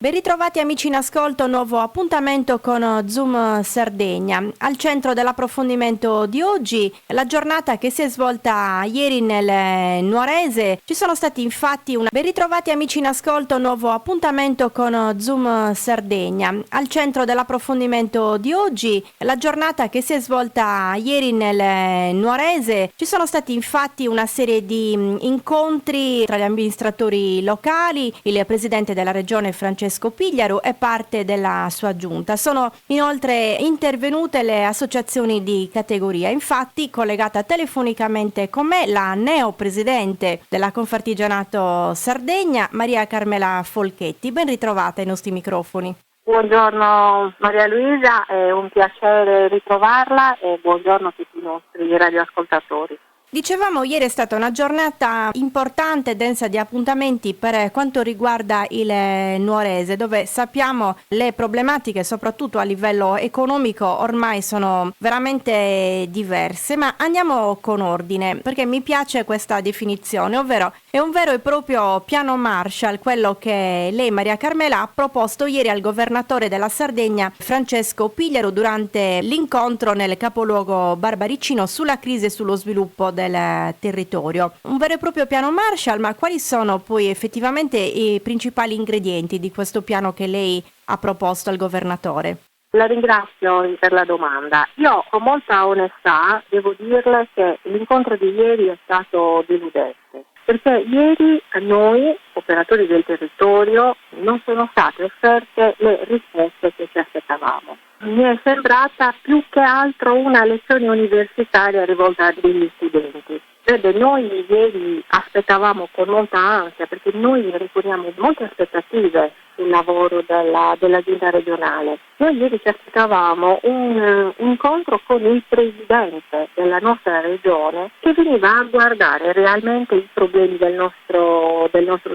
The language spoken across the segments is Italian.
Ben ritrovati amici in ascolto, nuovo appuntamento con Zoom Sardegna. Al centro dell'approfondimento di oggi, la giornata che si è svolta ieri nel Nuorese. Ci sono stati infatti Ben ritrovati amici in ascolto, nuovo appuntamento con Zoom Sardegna. Al centro dell'approfondimento di oggi, la giornata che si è svolta ieri nel Nuorese. Ci sono stati infatti una serie di incontri tra gli amministratori locali, il presidente della regione Francesco Pigliaru e parte della sua giunta. Sono inoltre intervenute le associazioni di categoria. Infatti, collegata telefonicamente con me la neopresidente della Confartigianato Sardegna, Maria Carmela Folchetti. Ben ritrovata ai nostri microfoni. Buongiorno Maria Luisa, è un piacere ritrovarla e buongiorno a tutti i nostri radioascoltatori. Dicevamo, ieri è stata una giornata importante, densa di appuntamenti per quanto riguarda il Nuorese, dove sappiamo le problematiche, soprattutto a livello economico, ormai sono veramente diverse. Ma andiamo con ordine, perché mi piace questa definizione, ovvero è un vero e proprio piano Marshall, quello che lei, Maria Carmela, ha proposto ieri al governatore della Sardegna, Francesco Pigliaru, durante l'incontro nel capoluogo barbaricino sulla crisi e sullo sviluppo del territorio. Un vero e proprio piano Marshall, ma quali sono poi effettivamente i principali ingredienti di questo piano che lei ha proposto al governatore? La ringrazio per la domanda. Io con molta onestà devo dirle che l'incontro di ieri è stato deludente, perché ieri a noi, operatori del territorio, non sono state offerte le risposte che ci aspettavamo. Mi è sembrata più che altro una lezione universitaria rivolta agli studenti. Vede, noi ieri aspettavamo con molta ansia, perché noi riponiamo molte aspettative sul lavoro della giunta regionale. Noi ieri ci aspettavamo un incontro con il presidente della nostra regione che veniva a guardare realmente i problemi del nostro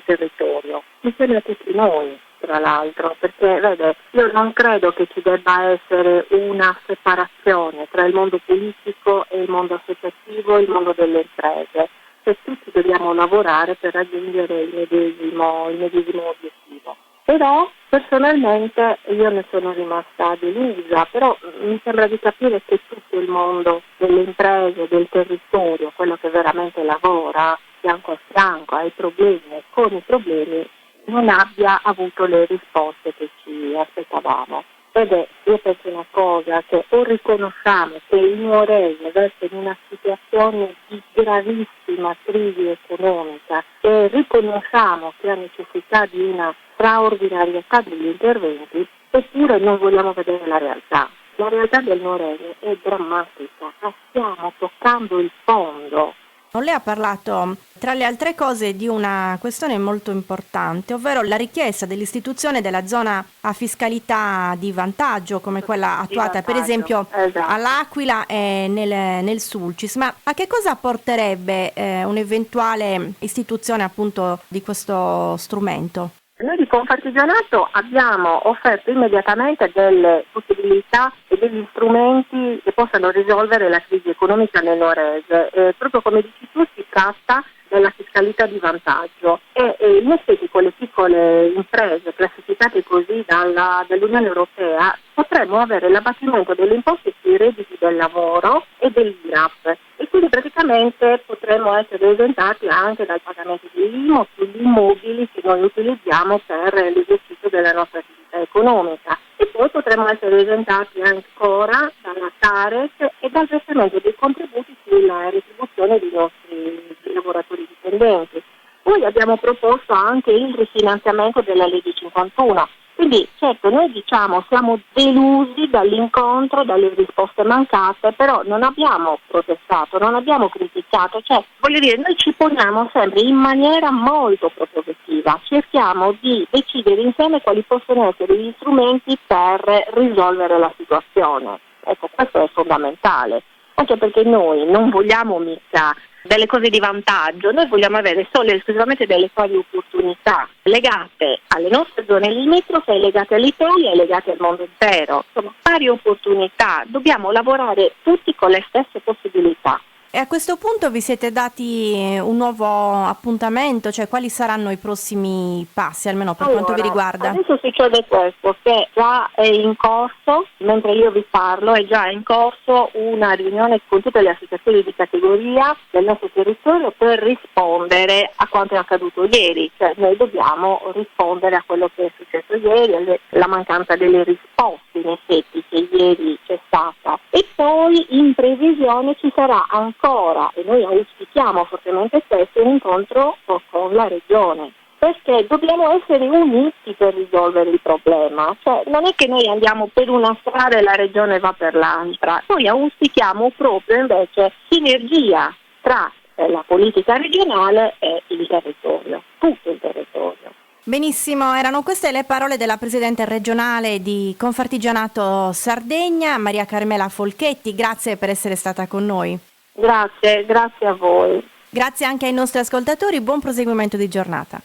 territorio, insieme a tutti noi. Tra l'altro, perché vede, io non credo che ci debba essere una separazione tra il mondo politico e il mondo associativo e il mondo delle imprese, che tutti dobbiamo lavorare per raggiungere il medesimo obiettivo. Però personalmente io ne sono rimasta delusa, però mi sembra di capire che tutto il mondo delle imprese, del territorio, quello che veramente lavora fianco a fianco ai problemi e con i problemi, non abbia avuto le risposte che ci aspettavamo. Vede, io penso una cosa, che o riconosciamo che il Nuorese versa in una situazione di gravissima crisi economica e riconosciamo che ha necessità di una straordinarietà degli interventi, oppure non vogliamo vedere la realtà. La realtà del Nuorese è drammatica, stiamo toccando il fondo. Lei ha parlato, tra le altre cose, di una questione molto importante, ovvero la richiesta dell'istituzione della zona a fiscalità di vantaggio, come quella attuata per esempio all'Aquila e nel Sulcis. Ma a che cosa porterebbe un'eventuale istituzione appunto di questo strumento? Noi di Confartigianato abbiamo offerto immediatamente delle possibilità e degli strumenti che possano risolvere la crisi economica nel Nuorese. Proprio come dici tu, si tratta della fiscalità di vantaggio e in effetti con le piccole imprese classificate così dall'Unione Europea potremmo avere l'abbattimento delle imposte sui redditi del lavoro e dell'IRAP e quindi praticamente potremmo essere esentati anche dal pagamento dell'IMU sugli immobili che noi utilizziamo per l'esercizio della nostra attività economica e poi potremmo essere esentati ancora dalla TARES e dal versamento dei contributi sulla retribuzione dei nostri lavoratori dipendenti. Poi abbiamo proposto anche il rifinanziamento della legge 51. Quindi certo noi diciamo siamo delusi dall'incontro, dalle risposte mancate, però non abbiamo protestato, non abbiamo criticato, cioè voglio dire noi ci poniamo sempre in maniera molto propositiva, cerchiamo di decidere insieme quali possono essere gli strumenti per risolvere la situazione. Ecco, questo è fondamentale, anche perché noi non vogliamo mica delle cose di vantaggio, noi vogliamo avere solo e esclusivamente delle pari opportunità legate alle nostre zone limitrofe, legate all'Italia e legate al mondo intero. Insomma, pari opportunità, dobbiamo lavorare tutti con le stesse possibilità. E a questo punto vi siete dati un nuovo appuntamento, cioè quali saranno i prossimi passi, almeno per quanto vi riguarda? Adesso succede questo, che già è in corso, mentre io vi parlo, è già in corso una riunione con tutte le associazioni di categoria del nostro territorio per rispondere a quanto è accaduto ieri. Cioè noi dobbiamo rispondere a quello che è successo ieri, alla mancanza delle risposte in effetti che ieri c'è stata. E poi in previsione ci sarà ancora, e noi auspichiamo fortemente questo, un incontro con la Regione, perché dobbiamo essere uniti per risolvere il problema. Cioè, non è che noi andiamo per una strada e la Regione va per l'altra, noi auspichiamo proprio invece sinergia tra la politica regionale e il territorio, tutto il territorio. Benissimo, erano queste le parole della Presidente regionale di Confartigianato Sardegna, Maria Carmela Folchetti. Grazie per essere stata con noi. Grazie a voi. Grazie anche ai nostri ascoltatori, buon proseguimento di giornata.